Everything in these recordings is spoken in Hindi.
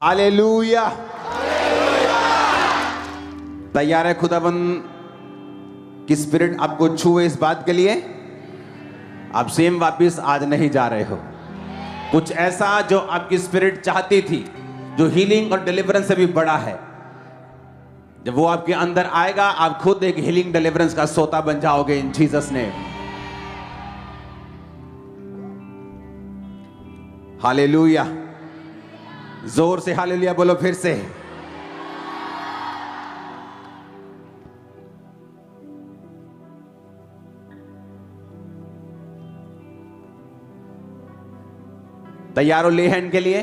हालेलुया। तैयार है खुदाबंद की स्पिरिट आपको छुए इस बात के लिए? आप सेम वापिस आज नहीं जा रहे हो। कुछ ऐसा जो आपकी स्पिरिट चाहती थी, जो हीलिंग और डिलीवरेंस से भी बड़ा है, जब वो आपके अंदर आएगा, आप खुद एक हीलिंग डिलीवरेंस का सोता बन जाओगे इन जीसस नेम। हालेलुया। जोर से हालेलुया बोलो फिर से। तैयार हो ले हैंड के लिए?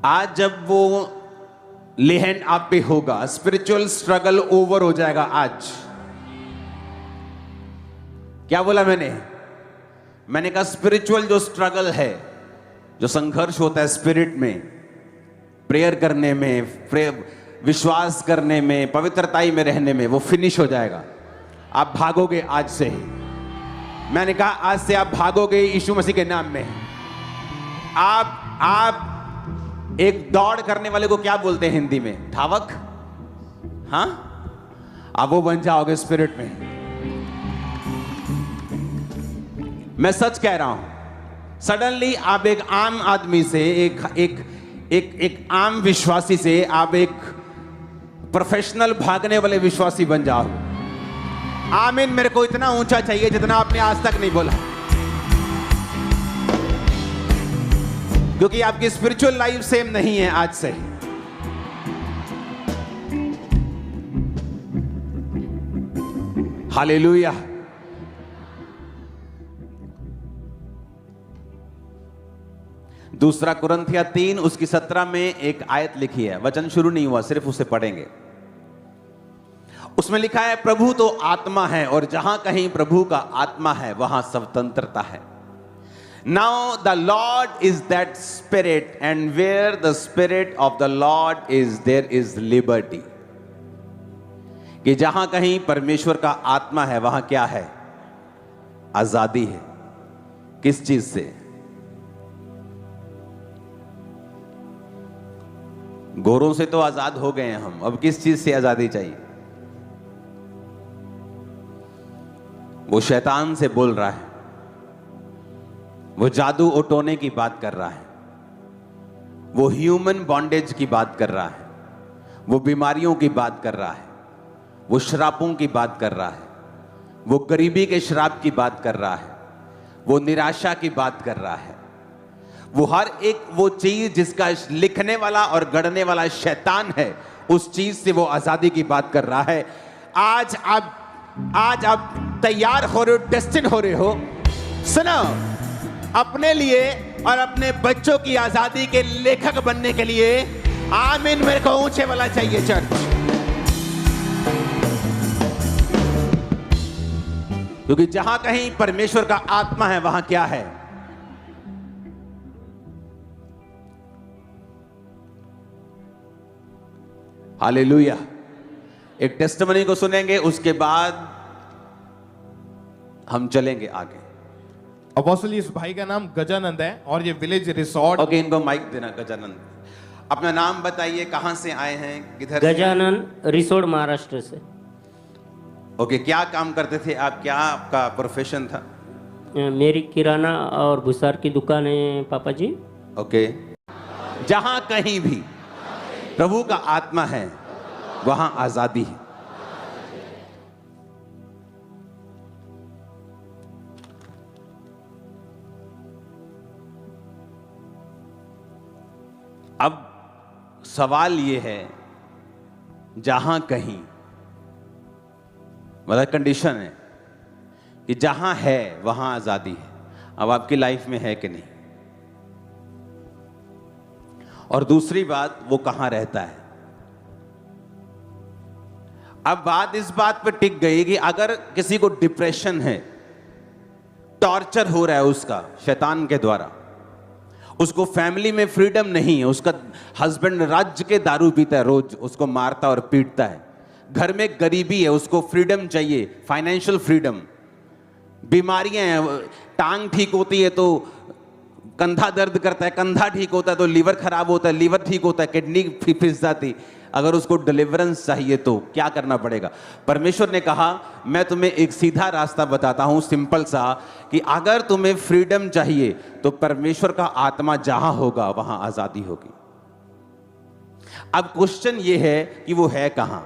आज जब वो ले हैंड आप पे होगा, स्पिरिचुअल स्ट्रगल ओवर हो जाएगा आज। क्या बोला मैंने कहा स्पिरिचुअल जो स्ट्रगल है, जो संघर्ष होता है स्पिरिट में, प्रेयर करने में, विश्वास करने में, पवित्रताई में रहने में, वो फिनिश हो जाएगा। आप भागोगे आज से ही। मैंने कहा आज से आप भागोगे यीशु मसीह के नाम में। आप एक दौड़ करने वाले को क्या बोलते हैं हिंदी में? धावक। हाँ, आप वो बन जाओगे स्पिरिट में। मैं सच कह रहा हूं, सडनली आप एक आम आदमी से, एक आम विश्वासी से आप एक प्रोफेशनल भागने वाले विश्वासी बन जाओ। आमीन। मेरे को इतना ऊंचा चाहिए जितना आपने आज तक नहीं बोला, क्योंकि आपकी स्पिरिचुअल लाइफ सेम नहीं है आज से। हालेलुया। दूसरा कुरिन्थिया 3 उसकी 17 में एक आयत लिखी है। वचन शुरू नहीं हुआ, सिर्फ उसे पढ़ेंगे। उसमें लिखा है, प्रभु तो आत्मा है और जहां कहीं प्रभु का आत्मा है वहां स्वतंत्रता है। Now the Lord is that spirit and where the spirit of the Lord is there is liberty. कि जहां कहीं परमेश्वर का आत्मा है वहां क्या है? आजादी है। किस चीज से? गोरों से तो आजाद हो गए हैं हम, अब किस चीज से आजादी चाहिए? वो शैतान से बोल रहा है, वो जादू उठोने की बात कर रहा है, वो ह्यूमन बॉन्डेज की बात कर रहा है, वो बीमारियों की बात कर रहा है, वो श्रापों की बात कर रहा है, वो गरीबी के श्राप की बात कर रहा है, वो निराशा की बात कर रहा है, वो हर एक वो चीज जिसका लिखने वाला और गढ़ने वाला शैतान है, उस चीज से वो आजादी की बात कर रहा है। आज आप तैयार हो रहे हो, डेस्टिन हो रहे हो, सुनो, अपने लिए और अपने बच्चों की आजादी के लेखक बनने के लिए। आमीन। मेरे को ऊंचे वाला चाहिए चर्च, क्योंकि जहां कहीं परमेश्वर का आत्मा है वहां क्या है? हालेलुया। एक टेस्टिमनी को सुनेंगे, उसके बाद हम चलेंगे आगे। अपोस्टल, इस भाई का नाम गजानंद है और ये विलेज रिसोर्ट। ओके, इनको माइक देना। गजानंद, अपना नाम बताइए, कहां से आए हैं, किधर? गजानंद, रिसोर्ट, महाराष्ट्र से। ओके, क्या काम करते थे आप? क्या आपका प्रोफेशन था? मेरी किराना और भूसार की दुकान है पापा जी। ओके। जहां कहीं भी प्रभु का आत्मा है वहां आजादी है। अब सवाल यह है, जहां कहीं मतलब कंडीशन है कि जहां है वहां आजादी है। अब आपकी लाइफ में है कि नहीं? और दूसरी बात, वो कहां रहता है? अब बात इस बात पे टिक गई कि अगर किसी को डिप्रेशन है, टॉर्चर हो रहा है उसका शैतान के द्वारा, उसको फैमिली में फ्रीडम नहीं है, उसका हस्बैंड राज्य के दारू पीता है, रोज उसको मारता और पीटता है, घर में गरीबी है, उसको फ्रीडम चाहिए, फाइनेंशियल फ्रीडम, बीमारियां हैं, टांग ठीक होती है तो कंधा दर्द करता है, कंधा ठीक होता है तो लीवर खराब होता है, लीवर ठीक होता है, किडनी फिस जाती। अगर उसको डिलीवरेंस चाहिए तो क्या करना पड़ेगा? परमेश्वर ने कहा मैं तुम्हें एक सीधा रास्ता बताता हूं, सिंपल सा, कि अगर तुम्हें फ्रीडम चाहिए तो परमेश्वर का आत्मा जहां होगा वहां आजादी होगी। अब क्वेश्चन ये है कि वो है कहां?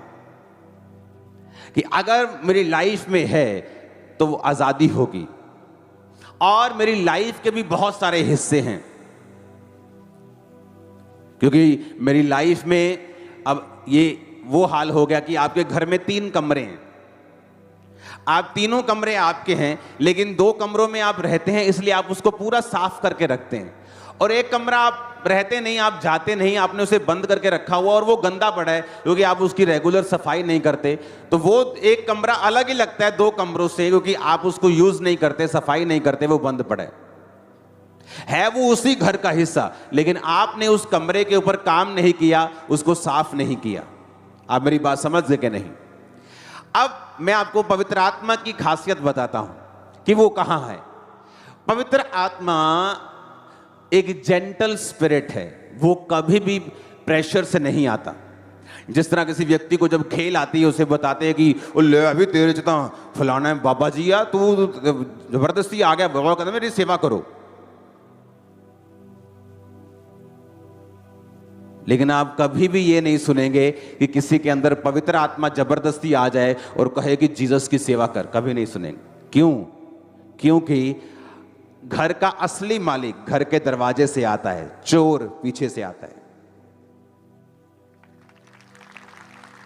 कि अगर मेरी लाइफ में है तो वो आजादी होगी, और मेरी लाइफ के भी बहुत सारे हिस्से हैं, क्योंकि मेरी लाइफ में अब ये वो हाल हो गया कि आपके घर में 3 कमरे हैं, आप तीनों कमरे आपके हैं, लेकिन 2 कमरों में आप रहते हैं, इसलिए आप उसको पूरा साफ करके रखते हैं, और एक कमरा आप रहते नहीं, आप जाते नहीं, आपने उसे बंद करके रखा हुआ और वो गंदा पड़ा है क्योंकि आप उसकी रेगुलर सफाई नहीं करते। तो वो एक कमरा अलग ही लगता है 2 कमरों से, क्योंकि आप उसको यूज नहीं करते, सफाई नहीं करते, वो बंद पड़ा है वो उसी घर का हिस्सा, लेकिन आपने उस कमरे के ऊपर काम नहीं किया, उसको साफ नहीं किया। आप मेरी बात समझ गए कि नहीं? अब मैं आपको पवित्र आत्मा की खासियत बताता हूं कि वो कहां है। पवित्र आत्मा एक जेंटल स्पिरिट है, वो कभी भी प्रेशर से नहीं आता। जिस तरह किसी व्यक्ति को जब खेल आती है उसे बताते हैं कि ले अभी तेरे जितना फलाना है बाबा जी, या तू जबरदस्ती आ गया, बाबा कहते मेरी सेवा करो। लेकिन आप कभी भी ये नहीं सुनेंगे कि किसी के अंदर पवित्र आत्मा जबरदस्ती आ जाए और कहे कि जीसस की सेवा कर, कभी नहीं सुनेंगे। क्यों? क्योंकि घर का असली मालिक घर के दरवाजे से आता है, चोर पीछे से आता है,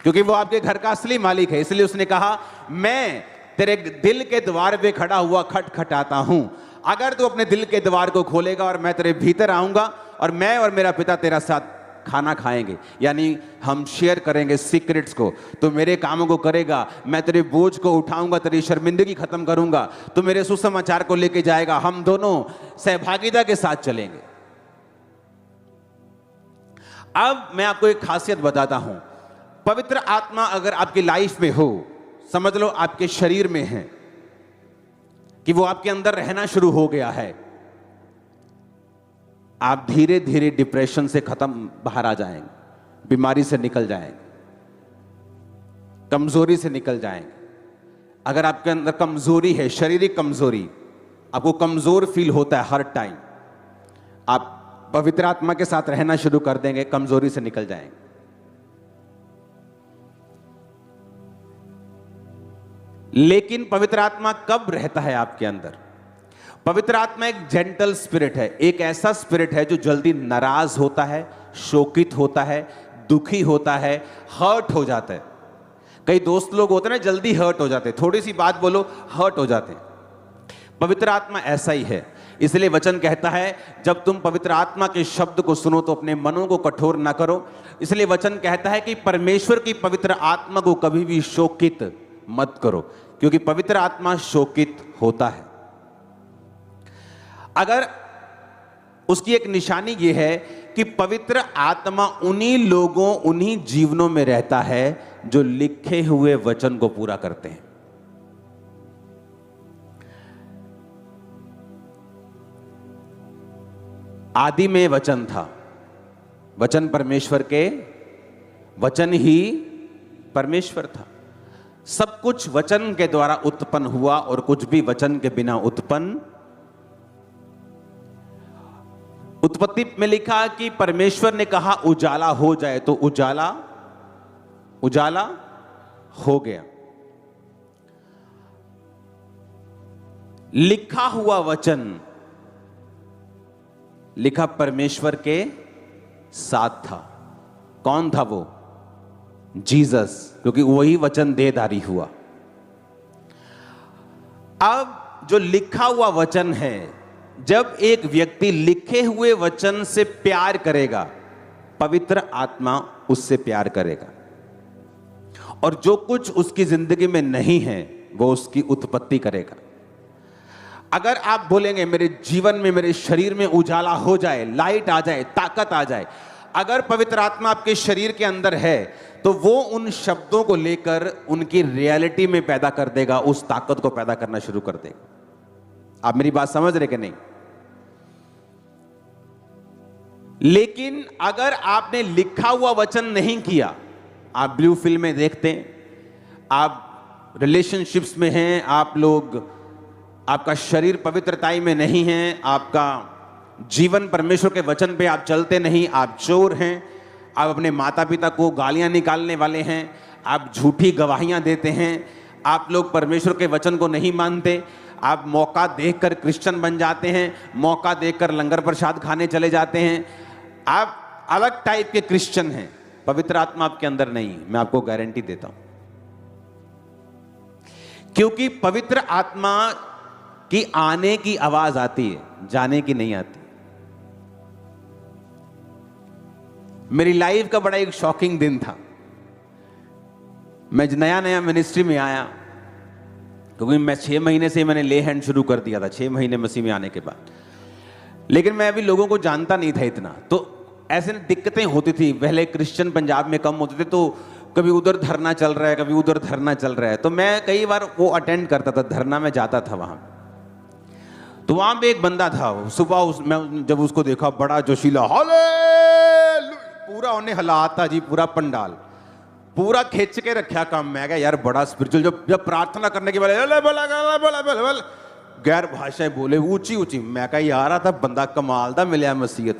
क्योंकि वो आपके घर का असली मालिक है। इसलिए उसने कहा मैं तेरे दिल के द्वार पे खड़ा हुआ खटखटाता हूं, अगर तू अपने दिल के द्वार को खोलेगा और मैं तेरे भीतर आऊंगा और मैं और मेरा पिता तेरा साथ खाना खाएंगे, यानी हम शेयर करेंगे सीक्रेट्स को, तो मेरे कामों को करेगा, मैं तेरे बोझ को उठाऊंगा, तेरी शर्मिंदगी खत्म करूंगा, तो मेरे सुसमाचार को लेके जाएगा, हम दोनों सहभागिता के साथ चलेंगे। अब मैं आपको एक खासियत बताता हूं। पवित्र आत्मा अगर आपकी लाइफ में हो, समझ लो आपके शरीर में है, कि वो आपके अंदर रहना शुरू हो गया है, आप धीरे धीरे डिप्रेशन से खत्म बाहर आ जाएंगे, बीमारी से निकल जाएंगे, कमजोरी से निकल जाएंगे। अगर आपके अंदर कमजोरी है, शारीरिक कमजोरी, आपको कमजोर फील होता है हर टाइम, आप पवित्र आत्मा के साथ रहना शुरू कर देंगे, कमजोरी से निकल जाएंगे। लेकिन पवित्र आत्मा कब रहता है आपके अंदर? पवित्र आत्मा एक जेंटल स्पिरिट है, एक ऐसा स्पिरिट है जो जल्दी नाराज होता है, शोकित होता है, दुखी होता है, हर्ट हो जाता है। कई दोस्त लोग होते हैं ना, जल्दी हर्ट हो जाते हैं, थोड़ी सी बात बोलो हर्ट हो जाते हैं। पवित्र आत्मा ऐसा ही है। इसलिए वचन कहता है जब तुम पवित्र आत्मा के शब्द को सुनो तो अपने मनों को कठोर ना करो। इसलिए वचन कहता है कि परमेश्वर की पवित्र आत्मा को कभी भी शोकित मत करो, क्योंकि पवित्र आत्मा शोकित होता है। अगर उसकी एक निशानी यह है कि पवित्र आत्मा उन्हीं लोगों, उन्हीं जीवनों में रहता है जो लिखे हुए वचन को पूरा करते हैं। आदि में वचन था, वचन परमेश्वर के, वचन ही परमेश्वर था। सब कुछ वचन के द्वारा उत्पन्न हुआ और कुछ भी वचन के बिना उत्पन्न। उत्पत्ति में लिखा कि परमेश्वर ने कहा उजाला हो जाए, तो उजाला उजाला हो गया। लिखा हुआ वचन लिखा परमेश्वर के साथ था। कौन था वो? जीसस, क्योंकि वही वचन देहधारी हुआ। अब जो लिखा हुआ वचन है, जब एक व्यक्ति लिखे हुए वचन से प्यार करेगा, पवित्र आत्मा उससे प्यार करेगा, और जो कुछ उसकी जिंदगी में नहीं है वो उसकी उत्पत्ति करेगा। अगर आप बोलेंगे मेरे जीवन में, मेरे शरीर में उजाला हो जाए, लाइट आ जाए, ताकत आ जाए, अगर पवित्र आत्मा आपके शरीर के अंदर है तो वो उन शब्दों को लेकर उनकी रियलिटी में पैदा कर देगा, उस ताकत को पैदा करना शुरू कर देगा। आप मेरी बात समझ रहे कि नहीं? लेकिन अगर आपने लिखा हुआ वचन नहीं किया, आप ब्लू फिल्में देखते हैं, आप रिलेशनशिप्स में हैं, आप लोग, आपका शरीर पवित्रताई में नहीं है, आपका जीवन परमेश्वर के वचन पे आप चलते नहीं, आप चोर हैं, आप अपने माता पिता को गालियां निकालने वाले हैं, आप झूठी गवाहियां देते हैं, आप लोग परमेश्वर के वचन को नहीं मानते, आप मौका देखकर क्रिश्चियन बन जाते हैं, मौका देखकर लंगर प्रसाद खाने चले जाते हैं, आप अलग टाइप के क्रिश्चियन हैं, पवित्र आत्मा आपके अंदर नहीं, मैं आपको गारंटी देता हूं। क्योंकि पवित्र आत्मा की आने की आवाज आती है, जाने की नहीं आती। मेरी लाइफ का बड़ा एक शॉकिंग दिन था। मैं नया नया मिनिस्ट्री में आया, क्योंकि मैं 6 महीने से मैंने ले हैंड शुरू कर दिया था, 6 महीने मसीह में आने के बाद। लेकिन मैं अभी लोगों को जानता नहीं था इतना, तो ऐसे दिक्कतें होती थी। पहले क्रिश्चियन पंजाब में कम होते थे, तो कभी उधर धरना चल रहा है, कभी उधर धरना चल रहा है, तो मैं कई बार वो अटेंड करता था, धरना में जाता था वहां। तो वहां पे एक बंदा था, सुबह मैं जब उसको देखा, बड़ा जोशीला, हालेलुया, पूरा उन्हें हिलाता जी, पूरा पंडाल पूरा खींच के रखा काम। मैं कहा यार बड़ा स्पिरिचुअल, जब प्रार्थना करने के बाद गैर भाषाएं बोले ऊंची ऊंची। मैं कहा यार था बंदा कमाल दा मिलिया मसीहत।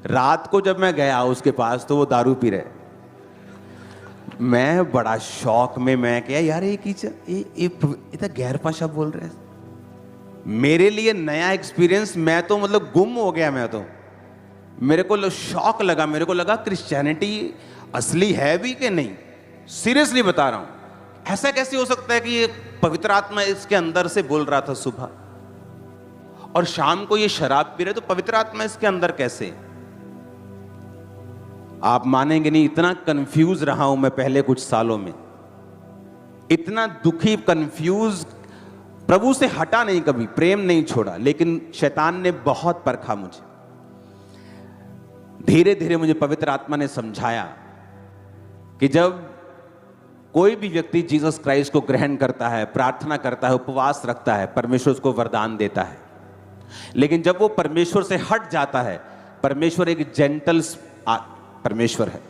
रात को जब मैं गया उसके पास तो वो दारू पी रहे, मैं बड़ा शौक में, मैं क्या यार ये तो गैर भाषा बोल रहे हैं। मेरे लिए नया एक्सपीरियंस, मैं तो मतलब गुम हो गया। मैं तो, मेरे को शौक लगा, मेरे को लगा क्रिश्चियनिटी असली है भी कि नहीं। सीरियसली बता रहा हूं, ऐसा कैसे हो सकता है कि ये पवित्र आत्मा इसके अंदर से बोल रहा था सुबह, और शाम को ये शराब पी रहे, तो पवित्र आत्मा इसके अंदर कैसे? आप मानेंगे नहीं, इतना कंफ्यूज रहा हूं मैं पहले कुछ सालों में, इतना दुखी, कंफ्यूज। प्रभु से हटा नहीं कभी, प्रेम नहीं छोड़ा, लेकिन शैतान ने बहुत परखा मुझे। धीरे धीरे मुझे पवित्र आत्मा ने समझाया कि जब कोई भी व्यक्ति जीसस क्राइस्ट को ग्रहण करता है, प्रार्थना करता है, उपवास रखता है, परमेश्वर उसको वरदान देता है। लेकिन जब वो परमेश्वर से हट जाता है, परमेश्वर एक जेंटल परमेश्वर है।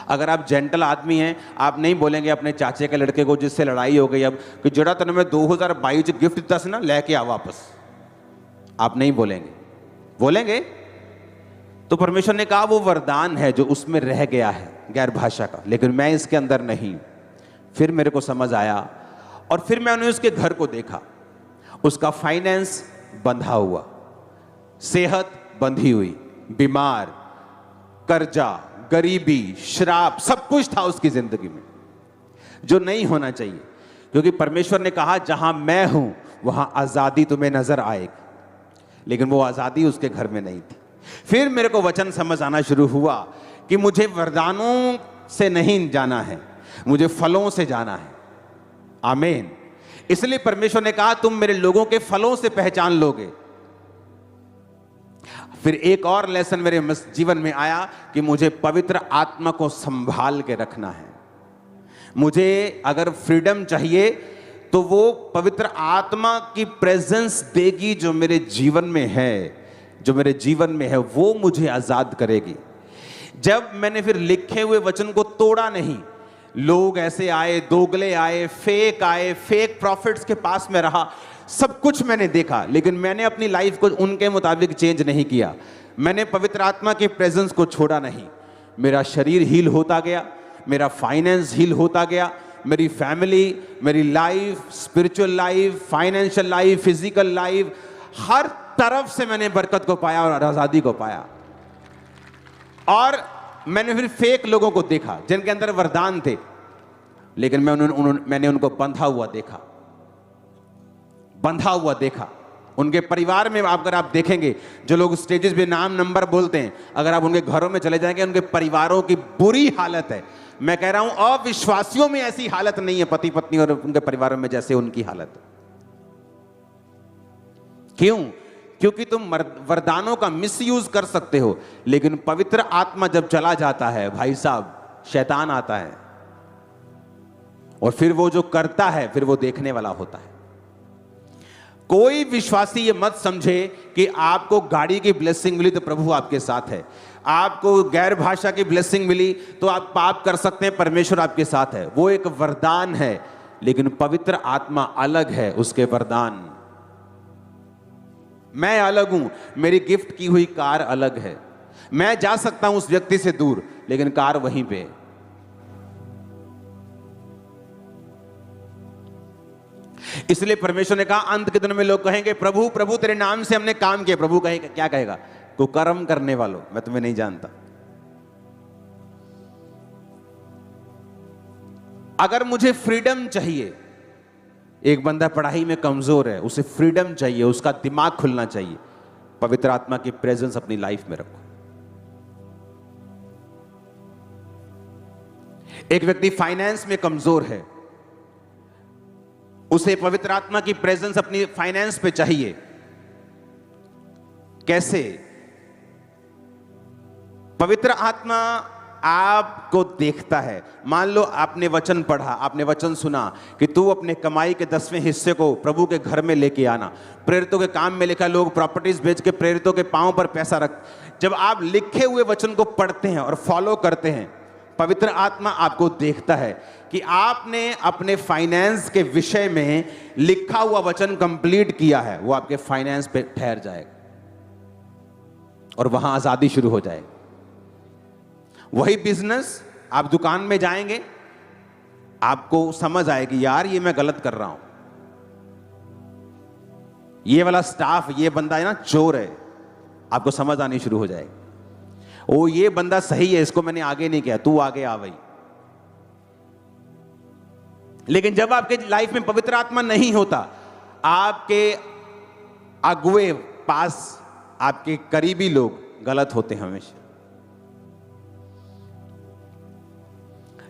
अगर आप जेंटल आदमी हैं, आप नहीं बोलेंगे अपने चाचे के लड़के को जिससे लड़ाई हो गई अब कि जड़ा तने में 2022 गिफ्ट दिता से ना, लेके आ वापस, आप नहीं बोलेंगे। बोलेंगे तो परमेश्वर ने कहा वो वरदान है जो उसमें रह गया है, गैर भाषा का, लेकिन मैं इसके अंदर नहीं। फिर मेरे को समझ आया, और फिर मैंने उसके घर को देखा, उसका फाइनेंस बंधा हुआ, सेहत बंधी हुई, बीमार, कर्जा, गरीबी, शराब, सब कुछ था उसकी जिंदगी में जो नहीं होना चाहिए। क्योंकि परमेश्वर ने कहा जहां मैं हूं वहां आजादी तुम्हें नजर आएगी, लेकिन वो आजादी उसके घर में नहीं थी। फिर मेरे को वचन समझ आना शुरू हुआ कि मुझे वरदानों से नहीं जाना है, मुझे फलों से जाना है। आमीन। इसलिए परमेश्वर ने कहा तुम मेरे लोगों के फलों से पहचान लोगे। फिर एक और लेसन मेरे जीवन में आया कि मुझे पवित्र आत्मा को संभाल के रखना है। मुझे अगर फ्रीडम चाहिए तो वो पवित्र आत्मा की प्रेजेंस देगी जो मेरे जीवन में है, जो मेरे जीवन में है वो मुझे आजाद करेगी। जब मैंने फिर लिखे हुए वचन को तोड़ा नहीं, लोग ऐसे आए, दोगले आए, फेक प्रॉफिट्स के पास में रहा, सब कुछ मैंने देखा, लेकिन मैंने अपनी लाइफ को उनके मुताबिक चेंज नहीं किया। मैंने पवित्र आत्मा के प्रेजेंस को छोड़ा नहीं। मेरा शरीर हील होता गया, मेरा फाइनेंस हील होता गया, मेरी फैमिली, मेरी life, spiritual life, financial life, physical life, हर तरफ से मैंने बरकत को पाया और आजादी को पाया। और मैंने फिर फेक लोगों को देखा जिनके अंदर वरदान थे, लेकिन मैंने उनको बंधा हुआ देखा। उनके परिवार में अगर आप देखेंगे, जो लोग स्टेजेस पे नाम नंबर बोलते हैं, अगर आप उनके घरों में चले जाएंगे, उनके परिवारों की बुरी हालत है। मैं कह रहा हूं अविश्वासियों में ऐसी हालत नहीं है, पति पत्नी और उनके परिवारों में जैसे उनकी हालत है। क्यों? क्योंकि तुम वरदानों का मिसयूज कर सकते हो, लेकिन पवित्र आत्मा जब चला जाता है भाई साहब, शैतान आता है और फिर वो जो करता है फिर वो देखने वाला होता है। कोई विश्वासी ये मत समझे कि आपको गाड़ी की ब्लेसिंग मिली तो प्रभु आपके साथ है, आपको गैर भाषा की ब्लेसिंग मिली तो आप पाप कर सकते हैं, परमेश्वर आपके साथ है। वो एक वरदान है, लेकिन पवित्र आत्मा अलग है उसके वरदान। मैं अलग हूं, मेरी गिफ्ट की हुई कार अलग है। मैं जा सकता हूं उस व्यक्ति से दूर, लेकिन कार वहीं पे है। इसलिए परमेश्वर ने कहा अंत के दिनों में लोग कहेंगे प्रभु प्रभु तेरे नाम से हमने काम किया। प्रभु कहेगा, क्या कहेगा? कुकर्म करने वालों, मैं तुम्हें नहीं जानता। अगर मुझे फ्रीडम चाहिए, एक बंदा पढ़ाई में कमजोर है, उसे फ्रीडम चाहिए, उसका दिमाग खुलना चाहिए, पवित्र आत्मा की प्रेजेंस अपनी लाइफ में रखो। एक व्यक्ति फाइनेंस में कमजोर है, उसे पवित्र आत्मा की प्रेजेंस अपनी फाइनेंस पे चाहिए। कैसे? पवित्र आत्मा आपको देखता है। मान लो आपने वचन पढ़ा, आपने वचन सुना कि तू अपने कमाई के 10वें हिस्से को प्रभु के घर में लेके आना। प्रेरितों के काम में लिखा, लोग प्रॉपर्टीज बेच के प्रेरितों के पांव पर पैसा रख। जब आप लिखे हुए वचन को पढ़ते हैं और फॉलो करते हैं, पवित्र आत्मा आपको देखता है कि आपने अपने फाइनेंस के विषय में लिखा हुआ वचन कंप्लीट किया है। वो आपके फाइनेंस पे ठहर जाएगा और वहां आजादी शुरू हो जाएगी। वही बिजनेस, आप दुकान में जाएंगे, आपको समझ आएगी यार ये मैं गलत कर रहा हूं, ये वाला स्टाफ, ये बंदा है ना चोर है, आपको समझ आनी शुरू हो जाएगी। ओ ये बंदा सही है, इसको मैंने आगे नहीं किया, तू आगे आ भाई। लेकिन जब आपके लाइफ में पवित्र आत्मा नहीं होता, आपके अगुए पास, आपके करीबी लोग गलत होते हैं हमेशा।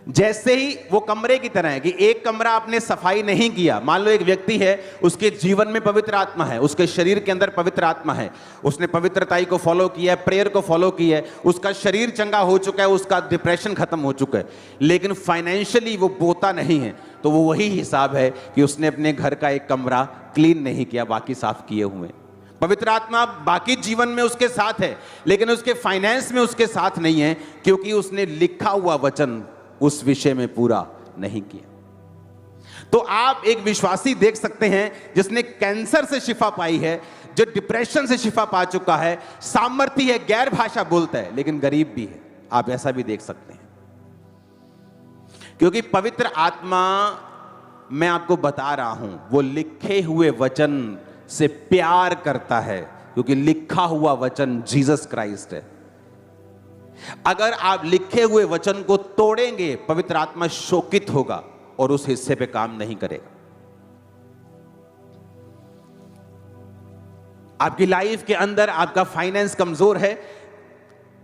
जैसे ही वो कमरे की तरह है कि एक कमरा आपने सफाई नहीं किया। मान लो एक व्यक्ति है, उसके जीवन में पवित्र आत्मा है, उसके शरीर के अंदर पवित्र आत्मा है, उसने पवित्रताई को फॉलो किया है, प्रेयर को फॉलो किया है, उसका शरीर चंगा हो चुका है, उसका डिप्रेशन खत्म हो चुका है, लेकिन फाइनेंशियली वो बोता नहीं है, तो वो वही हिसाब है कि उसने अपने घर का एक कमरा क्लीन नहीं किया, बाकी साफ किए हुए। पवित्र आत्मा बाकी जीवन में उसके साथ है, लेकिन उसके फाइनेंस में उसके साथ नहीं है, क्योंकि उसने लिखा हुआ वचन उस विषय में पूरा नहीं किया। तो आप एक विश्वासी देख सकते हैं जिसने कैंसर से शिफा पाई है, जो डिप्रेशन से शिफा पा चुका है, सामर्थ्य है, गैर भाषा बोलता है, लेकिन गरीब भी है। आप ऐसा भी देख सकते हैं, क्योंकि पवित्र आत्मा, मैं आपको बता रहा हूं, वो लिखे हुए वचन से प्यार करता है, क्योंकि लिखा हुआ वचन जीसस क्राइस्ट है। अगर आप लिखे हुए वचन को तोड़ेंगे, पवित्र आत्मा शोकित होगा और उस हिस्से पे काम नहीं करेगा। आपकी लाइफ के अंदर आपका फाइनेंस कमजोर है,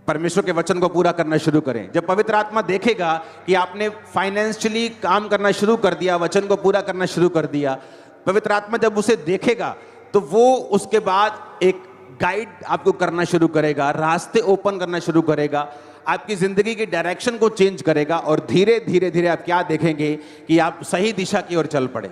परमेश्वर के वचन को पूरा करना शुरू करें। जब पवित्र आत्मा देखेगा कि आपने फाइनेंशियली काम करना शुरू कर दिया, वचन को पूरा करना शुरू कर दिया, पवित्र आत्मा जब उसे देखेगा तो वो उसके बाद एक गाइड आपको करना शुरू करेगा, रास्ते ओपन करना शुरू करेगा, आपकी जिंदगी की डायरेक्शन को चेंज करेगा, और धीरे धीरे धीरे आप क्या देखेंगे कि आप सही दिशा की ओर चल पड़े।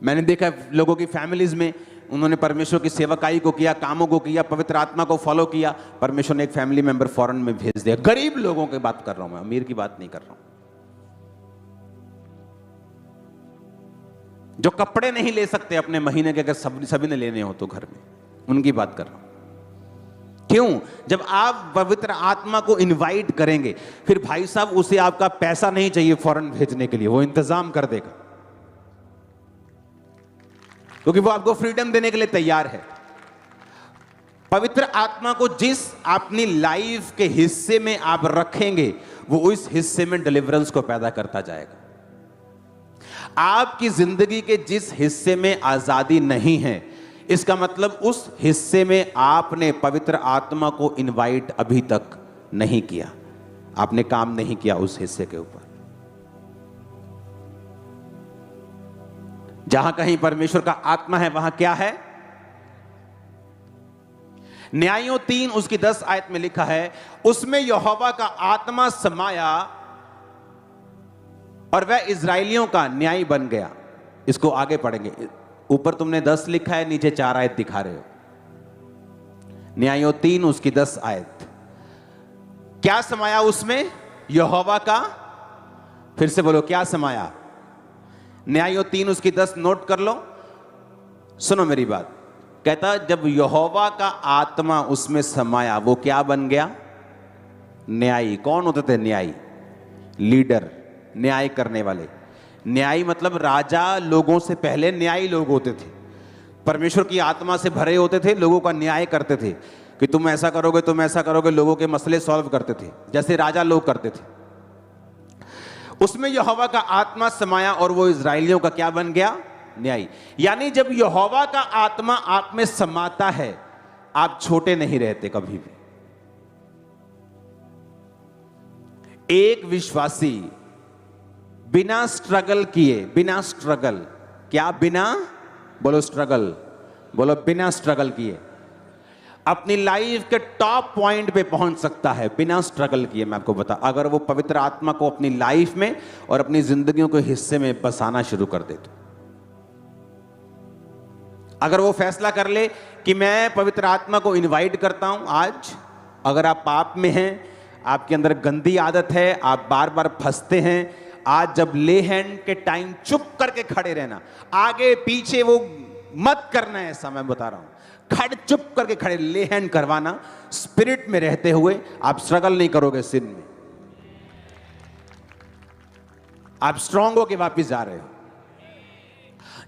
मैंने देखा लोगों की फैमिलीज में, उन्होंने परमेश्वर की सेवकाई को किया, कामों को किया, पवित्र आत्मा को फॉलो किया, परमेश्वर ने एक फैमिली मेंबर फॉरेन में भेज दिया। गरीब लोगों की बात कर रहा हूं मैं, अमीर की बात नहीं कर रहा हूं। जो कपड़े नहीं ले सकते अपने महीने के, अगर सभी ने लेने हो तो घर में, उनकी बात कर रहा हूं। क्यों? जब आप पवित्र आत्मा को इनवाइट करेंगे, फिर भाई साहब उसे आपका पैसा नहीं चाहिए फॉरेन भेजने के लिए, वो इंतजाम कर देगा, क्योंकि वो आपको फ्रीडम देने के लिए तैयार है। पवित्र आत्मा को जिस अपनी लाइफ के हिस्से में आप रखेंगे, वो उस हिस्से में डिलीवरेंस को पैदा करता जाएगा। आपकी जिंदगी के जिस हिस्से में आजादी नहीं है, इसका मतलब उस हिस्से में आपने पवित्र आत्मा को इनवाइट अभी तक नहीं किया, आपने काम नहीं किया उस हिस्से के ऊपर। जहां कहीं परमेश्वर का आत्मा है, वहां क्या है? न्यायों 3 उसकी 10 आयत में लिखा है, उसमें यहोवा का आत्मा समाया और वह इजराइलियों का न्यायी बन गया। इसको आगे पढ़ेंगे। ऊपर तुमने 10 लिखा है, नीचे 4 आयत दिखा रहे हो। न्यायों 3 उसकी 10 आयत। क्या समाया उसमें? यहोवा का, फिर से बोलो क्या समाया? न्यायों 3 उसकी 10 नोट कर लो। सुनो मेरी बात। कहता जब यहोवा का आत्मा उसमें समाया, वो क्या बन गया? न्यायी। कौन होते थे न्यायी? लीडर, न्याय करने वाले। न्यायी मतलब राजा लोगों से पहले न्यायी लोग होते थे, परमेश्वर की आत्मा से भरे होते थे, लोगों का न्याय करते थे कि तुम ऐसा करोगे, तुम ऐसा करोगे, लोगों के मसले सॉल्व करते थे जैसे राजा लोग करते थे। उसमें यहोवा का आत्मा समाया और वो इजराइलियों का क्या बन गया? न्यायी। यानी जब यहोवा का आत्मा आप में समाता है, आप छोटे नहीं रहते कभी भी। एक विश्वासी बिना स्ट्रगल किए, बिना स्ट्रगल, क्या बिना? बोलो स्ट्रगल, बोलो बिना स्ट्रगल किए अपनी लाइफ के टॉप पॉइंट पे पहुंच सकता है बिना स्ट्रगल किए। मैं आपको बता, अगर वो पवित्र आत्मा को अपनी लाइफ में और अपनी जिंदगियों के हिस्से में बसाना शुरू कर दे तो। अगर वो फैसला कर ले कि मैं पवित्र आत्मा को इनवाइट करता हूं आज, अगर आप पाप में हैं, आपके अंदर गंदी आदत है, आप बार बार फंसते हैं, आज जब ले हैंड के टाइम चुप करके खड़े रहना, आगे पीछे वो मत करना है। ऐसा मैं बता रहा हूं, खड़ चुप करके खड़े ले हैंड करवाना, स्पिरिट में रहते हुए आप स्ट्रगल नहीं करोगे सिन में। आप स्ट्रांग होके वापस जा रहे हो।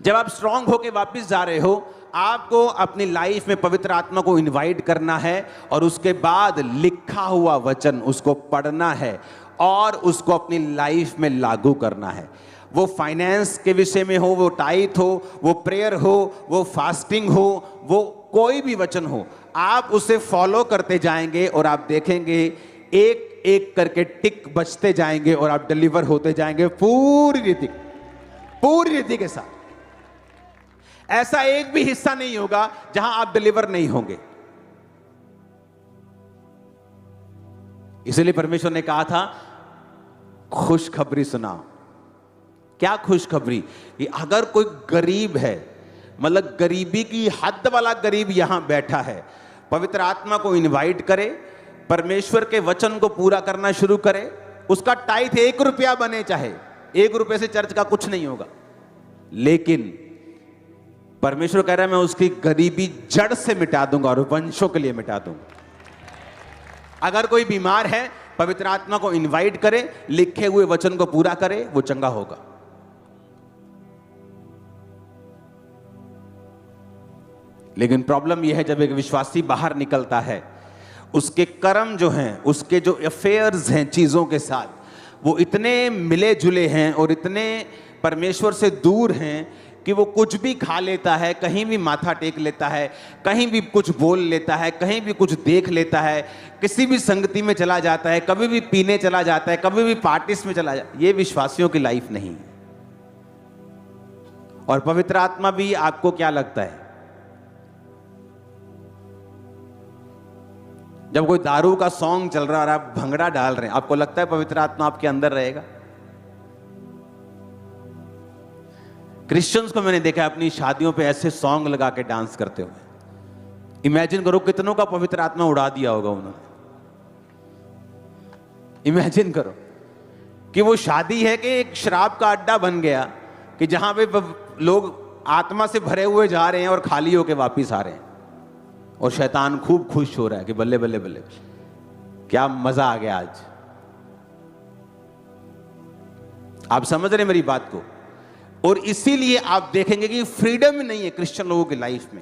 जब आप स्ट्रांग होके वापस जा रहे हो, आपको अपनी लाइफ में पवित्र आत्मा को इनवाइट करना है और उसके बाद लिखा हुआ वचन उसको पढ़ना है और उसको अपनी लाइफ में लागू करना है। वो फाइनेंस के विषय में हो, वो टाइट हो, वो प्रेयर हो, वो फास्टिंग हो, वो कोई भी वचन हो, आप उसे फॉलो करते जाएंगे और आप देखेंगे एक एक करके टिक बचते जाएंगे और आप डिलीवर होते जाएंगे पूरी रीति के साथ। ऐसा एक भी हिस्सा नहीं होगा जहां आप डिलीवर नहीं होंगे। इसलिए परमेश्वर ने कहा था खुशखबरी सुनाओ। क्या खुशखबरी? कि अगर कोई गरीब है, मतलब गरीबी की हद वाला गरीब यहां बैठा है, पवित्र आत्मा को इनवाइट करे, परमेश्वर के वचन को पूरा करना शुरू करे, उसका टाइट 1 रुपया बने, चाहे 1 रुपये से चर्च का कुछ नहीं होगा, लेकिन परमेश्वर कह रहा है मैं उसकी गरीबी जड़ से मिटा दूंगा और वंशों के लिए मिटा दूंगा। अगर कोई बीमार है, पवित्र आत्मा को इनवाइट करे, लिखे हुए वचन को पूरा करे, वो चंगा होगा। लेकिन प्रॉब्लम यह है जब एक विश्वासी बाहर निकलता है, उसके कर्म जो हैं, उसके जो अफेयर्स हैं चीजों के साथ, वो इतने मिले जुले हैं और इतने परमेश्वर से दूर हैं कि वो कुछ भी खा लेता है, कहीं भी माथा टेक लेता है, कहीं भी कुछ बोल लेता है, कहीं भी कुछ देख लेता है, किसी भी संगति में चला जाता है, कभी भी पीने चला जाता है, कभी भी पार्टीज में चला जाता है। ये विश्वासियों की लाइफ नहीं है। और पवित्र आत्मा भी आपको क्या लगता है, जब कोई दारू का सॉन्ग चल रहा है और आप भंगड़ा डाल रहे हैं, आपको लगता है पवित्र आत्मा आपके अंदर रहेगा? क्रिश्चियंस को मैंने देखा अपनी शादियों पे ऐसे सॉन्ग लगा के डांस करते हुए। इमेजिन करो कितनों का पवित्र आत्मा उड़ा दिया होगा उन्होंने। इमेजिन करो कि वो शादी है कि एक शराब का अड्डा बन गया, कि जहां पे लोग आत्मा से भरे हुए जा रहे हैं और खाली होके वापिस आ रहे हैं, और शैतान खूब खुश हो रहा है कि बल्ले बल्ले बल्ले, क्या मजा आ गया आज। आप समझ रहे मेरी बात को? और इसीलिए आप देखेंगे कि फ्रीडम नहीं है क्रिश्चियन लोगों की लाइफ में।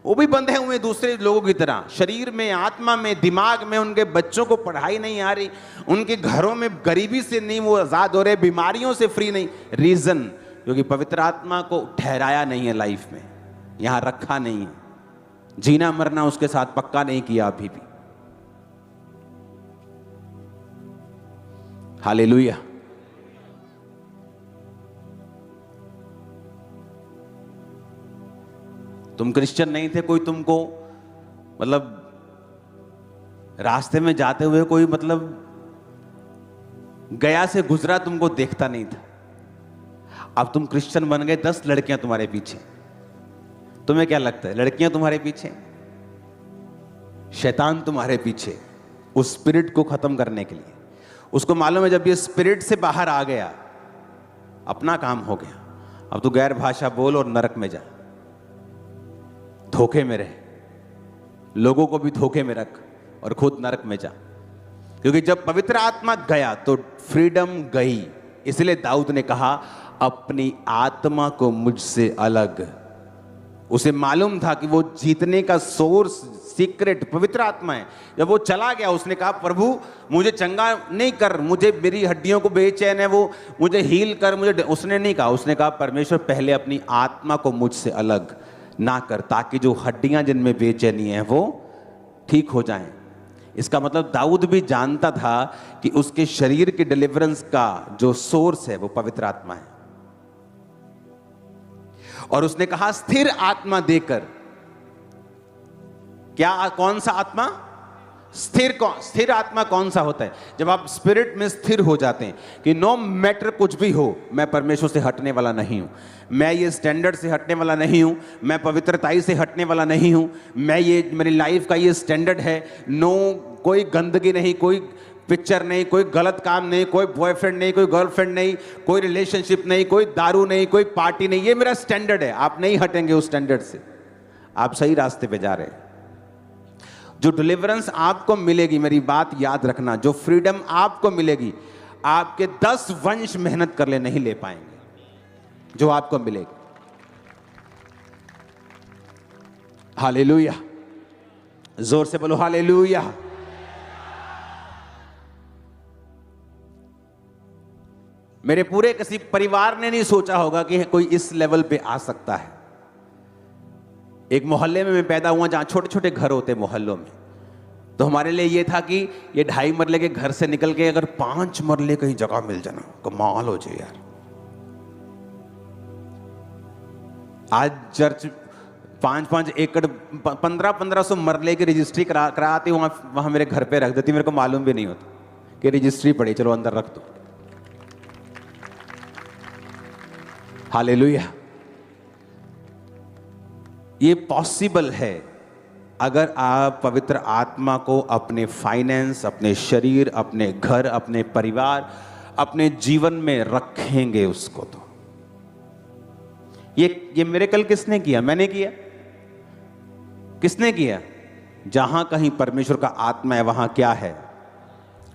वो भी बंधे हुए दूसरे लोगों की तरह, शरीर में, आत्मा में, दिमाग में। उनके बच्चों को पढ़ाई नहीं आ रही, उनके घरों में गरीबी से नहीं वो आजाद हो रहे, बीमारियों से फ्री नहीं। रीजन क्योंकि पवित्र आत्मा को ठहराया नहीं है लाइफ में, यहां रखा नहीं है, जीना मरना उसके साथ पक्का नहीं किया अभी भी। हालेलुया। तुम क्रिश्चियन नहीं थे, कोई तुमको मतलब रास्ते में जाते हुए कोई मतलब गया से गुजरा तुमको देखता नहीं था, अब तुम क्रिश्चियन बन गए, 10 लड़कियां तुम्हारे पीछे। तुम्हें क्या लगता है लड़कियां तुम्हारे पीछे? शैतान तुम्हारे पीछे, उस स्पिरिट को खत्म करने के लिए। उसको मालूम है जब ये स्पिरिट से बाहर आ गया, अपना काम हो गया, अब तू गैर भाषा बोल और नरक में जा, धोखे में रह, लोगों को भी धोखे में रख और खुद नरक में जा। क्योंकि जब पवित्र आत्मा गया तो फ्रीडम गई। इसलिए दाऊद ने कहा अपनी आत्मा को मुझसे अलग। उसे मालूम था कि वो जीतने का सोर्स, सीक्रेट पवित्र आत्मा है। जब वो चला गया उसने कहा प्रभु मुझे चंगा नहीं कर, मुझे मेरी हड्डियों को बेचैन है वो, मुझे हील कर, मुझे। उसने नहीं कहा, उसने कहा परमेश्वर पहले अपनी आत्मा को मुझसे अलग ना कर, ताकि जो हड्डियां जिनमें बेचैनी है वो ठीक हो जाएं। इसका मतलब दाऊद भी जानता था कि उसके शरीर के डिलीवरेंस का जो सोर्स है वो पवित्र आत्मा है। और उसने कहा स्थिर आत्मा देकर। क्या, कौन सा आत्मा? स्थिर आत्मा कौन सा होता है? जब आप स्पिरिट में स्थिर हो जाते हैं कि नो मैटर कुछ भी हो, मैं परमेश्वर से हटने वाला नहीं हूं, मैं ये स्टैंडर्ड से हटने वाला नहीं हूं, मैं पवित्रताई से हटने वाला नहीं हूं, मैं ये मेरी लाइफ का ये स्टैंडर्ड है। नो, कोई गंदगी नहीं, कोई पिक्चर नहीं, कोई गलत काम नहीं, कोई बॉयफ्रेंड नहीं, कोई गर्लफ्रेंड नहीं, कोई रिलेशनशिप नहीं, कोई दारू नहीं, कोई पार्टी नहीं, ये मेरा स्टैंडर्ड है। आप नहीं हटेंगे उस स्टैंडर्ड से, आप सही रास्ते पे जा रहे हैं। जो डिलीवरेंस आपको मिलेगी, मेरी बात याद रखना, जो फ्रीडम आपको मिलेगी, आपके 10 वंश मेहनत कर ले नहीं ले पाएंगे जो आपको मिलेगी। हालेलुया, जोर से बोलो हालेलुया। मेरे पूरे किसी परिवार ने नहीं सोचा होगा कि कोई इस लेवल पे आ सकता है। एक मोहल्ले में मैं पैदा हुआ जहां छोटे छोटे घर होते मोहल्लों में, तो हमारे लिए ये था कि ये 2.5 मरले के घर से निकल के अगर 5 मरले कहीं जगह मिल जाना, कमाल हो जाए यार। आज चर्च 5-5 एकड़ 1500 मरले की रजिस्ट्री कराती, वहां मेरे घर पे रख देती, मेरे को मालूम भी नहीं होता कि रजिस्ट्री पड़ी, चलो अंदर रख दो। हालेलुया। ये पॉसिबल है अगर आप पवित्र आत्मा को अपने फाइनेंस, अपने शरीर, अपने घर, अपने परिवार, अपने जीवन में रखेंगे उसको। तो ये मिरेकल किसने किया? मैंने किया। किसने किया? जहां कहीं परमेश्वर का आत्मा है वहां क्या है?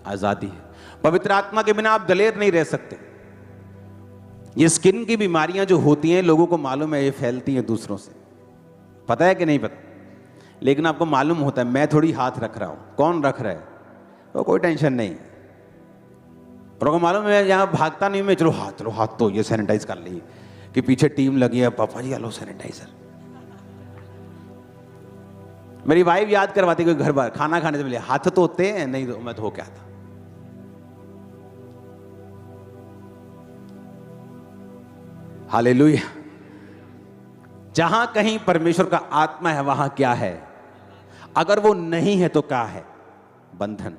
आजादी है। पवित्र आत्मा के बिना आप दलेर नहीं रह सकते। ये स्किन की बीमारियां जो होती हैं, लोगों को मालूम है ये फैलती हैं दूसरों से, पता है कि नहीं पता? लेकिन आपको मालूम होता है मैं थोड़ी हाथ रख रहा हूं, कौन रख रहा है? तो कोई टेंशन नहीं। और को मालूम है यहां भागता नहीं मैं, चलो हाथ तो ये सैनिटाइज कर ली, कि पीछे टीम लगी है, पापा जी आलो सैनिटाइजर। मेरी वाइफ याद करवाती कोई घर बार खाना खाने से पहले हाथ तो होते हैं, नहीं तो मैं धो के आता। हालेलुया। जहां कहीं परमेश्वर का आत्मा है वहां क्या है? अगर वो नहीं है तो क्या है? बंधन।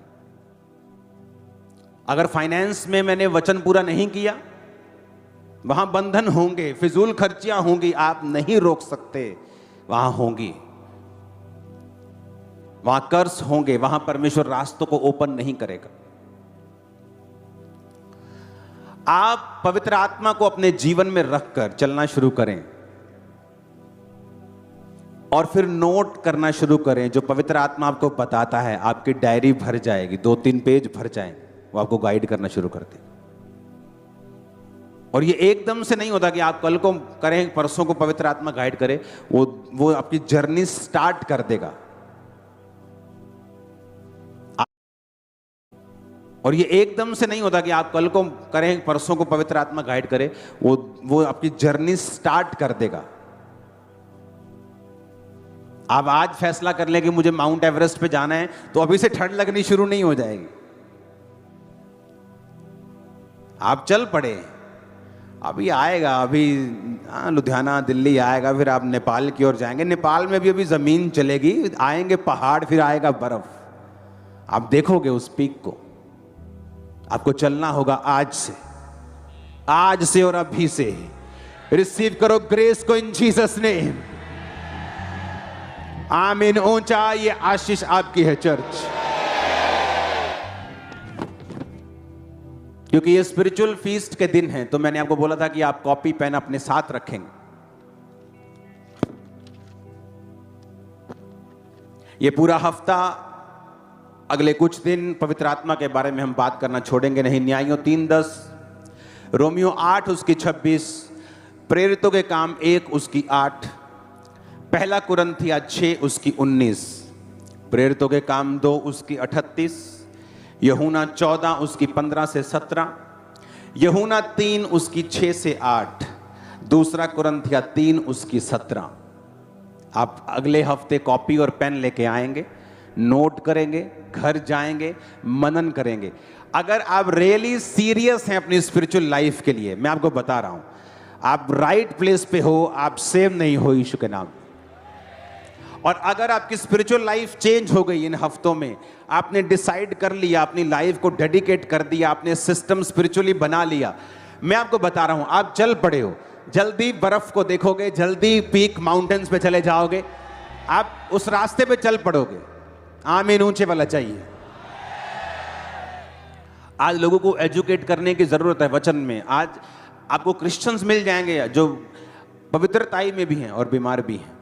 अगर फाइनेंस में मैंने वचन पूरा नहीं किया, वहां बंधन होंगे, फिजूल खर्चियां होंगी, आप नहीं रोक सकते, वहां होंगी। वहां कर्ज होंगे, वहां परमेश्वर रास्तों को ओपन नहीं करेगा। आप पवित्र आत्मा को अपने जीवन में रखकर चलना शुरू करें और फिर नोट करना शुरू करें। जो पवित्र आत्मा आपको बताता है, आपकी डायरी भर जाएगी, 2-3 पेज भर जाएं, वो आपको गाइड करना शुरू कर दे। और ये एकदम से नहीं होता कि आप कल को करें, परसों को पवित्र आत्मा गाइड करे, वो आपकी जर्नी स्टार्ट कर देगा। और ये एकदम से नहीं होता कि आप कल को करें, परसों को पवित्र आत्मा गाइड करे, वो आपकी जर्नी स्टार्ट कर देगा। आप आज फैसला कर लें कि मुझे माउंट एवरेस्ट पे जाना है, तो अभी से ठंड लगनी शुरू नहीं हो जाएगी। आप चल पड़े, अभी आएगा, अभी लुधियाना दिल्ली आएगा, फिर आप नेपाल की ओर जाएंगे, नेपाल में भी अभी जमीन चलेगी, आएंगे पहाड़, फिर आएगा बर्फ। आप देखोगे उस पीक को, आपको चलना होगा आज से और अभी से। रिसीव करो ग्रेस को इन जीसस नेम। आमीन। ऊंचा ये आशीष आपकी है चर्च, क्योंकि ये स्पिरिचुअल फीस्ट के दिन हैं। तो मैंने आपको बोला था कि आप कॉपी पेन अपने साथ रखेंगे। ये पूरा हफ्ता, अगले कुछ दिन पवित्र आत्मा के बारे में हम बात करना छोड़ेंगे नहीं। न्यायों 3:10, रोमियो 8 उसकी 26, प्रेरितों के काम 1 उसकी 8, पहला कुरिन्थिया 6 उसकी 19, प्रेरितों के काम 2 उसकी 38, यूहन्ना 14 उसकी 15 से 17, यूहन्ना 3 उसकी 6 से 8, दूसरा कुरिन्थिया 3 उसकी 17। आप अगले हफ्ते कॉपी और पेन लेके आएंगे, नोट करेंगे, घर जाएंगे, मनन करेंगे। अगर आप रियली सीरियस हैं अपनी स्पिरिचुअल लाइफ के लिए, मैं आपको बता रहा हूं, आप राइट प्लेस पे हो, आप सेव नहीं हो यीशु के नाम। और अगर आपकी स्पिरिचुअल लाइफ चेंज हो गई इन हफ्तों में, आपने डिसाइड कर लिया, अपनी लाइफ को डेडिकेट कर दिया, आपने सिस्टम स्पिरिचुअली बना लिया, मैं आपको बता रहा हूं, आप चल पड़े हो। जल्दी बर्फ को देखोगे, जल्दी पीक माउंटेन्स पे चले जाओगे, आप उस रास्ते पे चल पड़ोगे। आमीन। ऊंचे वाला चाहिए। आज लोगों को एजुकेट करने की जरूरत है वचन में। आज आपको क्रिश्चियंस मिल जाएंगे जो पवित्रताई में भी हैं और बीमार भी हैं।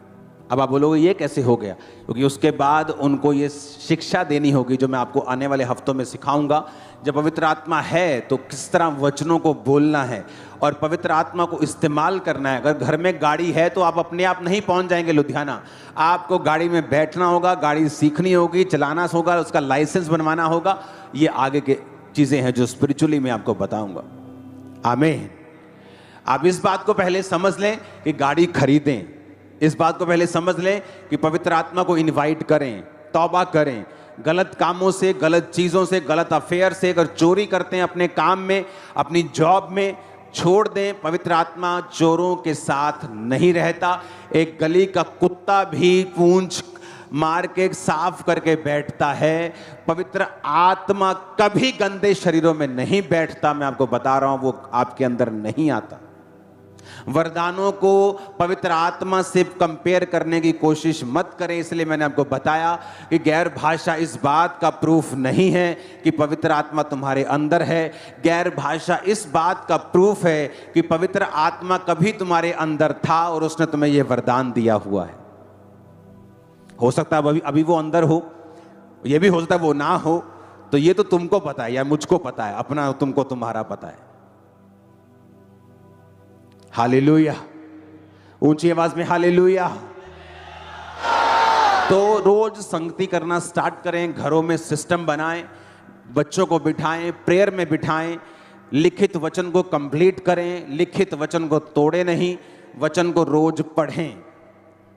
अब आप बोलोगे ये कैसे हो गया? क्योंकि उसके बाद उनको ये शिक्षा देनी होगी जो मैं आपको आने वाले हफ्तों में सिखाऊंगा। जब पवित्र आत्मा है तो किस तरह वचनों को बोलना है और पवित्र आत्मा को इस्तेमाल करना है। अगर घर में गाड़ी है तो आप अपने आप नहीं पहुंच जाएंगे लुधियाना, आपको गाड़ी में बैठना होगा, गाड़ी सीखनी होगी, चलाना होगा, उसका लाइसेंस बनवाना होगा। ये आगे के चीजें हैं जो स्पिरिचुअली मैं आपको बताऊंगा। आमीन। आप इस बात को पहले समझ लें कि गाड़ी खरीदें, इस बात को पहले समझ लें कि पवित्र आत्मा को इनवाइट करें, तौबा करें, गलत कामों से, गलत चीज़ों से, गलत अफेयर से, अगर चोरी करते हैं अपने काम में, अपनी जॉब में, छोड़ दें। पवित्र आत्मा चोरों के साथ नहीं रहता। एक गली का कुत्ता भी पूंछ मार के साफ करके बैठता है। पवित्र आत्मा कभी गंदे शरीरों में नहीं बैठता। मैं आपको बता रहा हूं, वो आपके अंदर नहीं आता। वरदानों को पवित्र आत्मा से कंपेयर करने की कोशिश मत करें। इसलिए मैंने आपको बताया कि गैर भाषा इस बात का प्रूफ नहीं है कि पवित्र आत्मा तुम्हारे अंदर है। गैर भाषा इस बात का प्रूफ है कि पवित्र आत्मा कभी तुम्हारे अंदर था और उसने तुम्हें यह वरदान दिया हुआ है। हो सकता है अभी वो अंदर हो, यह भी हो सकता है वो ना हो। तो ये तो तुमको पता है या मुझको पता है, अपना तुमको तुम्हारा पता है। हालेलुया। ऊंची आवाज में हालेलुया। तो रोज संगति करना स्टार्ट करें, घरों में सिस्टम बनाएं, बच्चों को बिठाएं, प्रेयर में बिठाएं, लिखित वचन को कंप्लीट करें, लिखित वचन को तोड़े नहीं, वचन को रोज पढ़ें।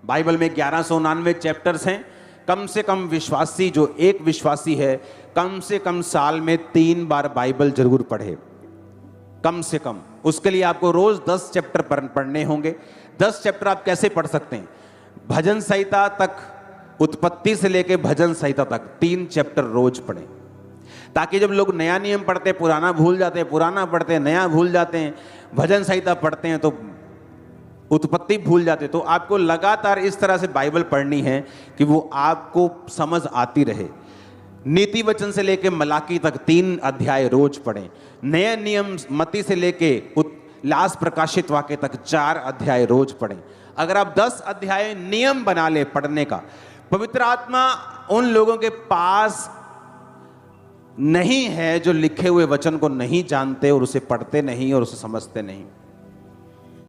बाइबल में 1199 चैप्टर्स हैं। कम से कम विश्वासी, जो एक विश्वासी है, कम से कम साल में 3 बार बाइबल जरूर पढ़े, कम से कम। उसके लिए आपको रोज 10 चैप्टर पढ़ने होंगे। 10 चैप्टर आप कैसे पढ़ सकते हैं? भजन संहिता तक, उत्पत्ति से लेकर भजन संहिता तक 3 चैप्टर रोज पढ़ें, ताकि जब लोग नया नियम पढ़ते हैं पुराना भूल जाते हैं, पुराना पढ़ते हैं नया भूल जाते हैं, भजन संहिता पढ़ते हैं तो उत्पत्ति भूल जाते। तो आपको लगातार इस तरह से बाइबल पढ़नी है कि वो आपको समझ आती रहे। नीति वचन से लेके मलाकी तक 3 अध्याय रोज पढ़ें। नए नियम मत्ती से लेके लास्ट प्रकाशित वाक्य तक 4 अध्याय रोज पढ़ें। अगर आप 10 अध्याय नियम बना ले पढ़ने का, पवित्र आत्मा उन लोगों के पास नहीं है जो लिखे हुए वचन को नहीं जानते और उसे पढ़ते नहीं और उसे समझते नहीं।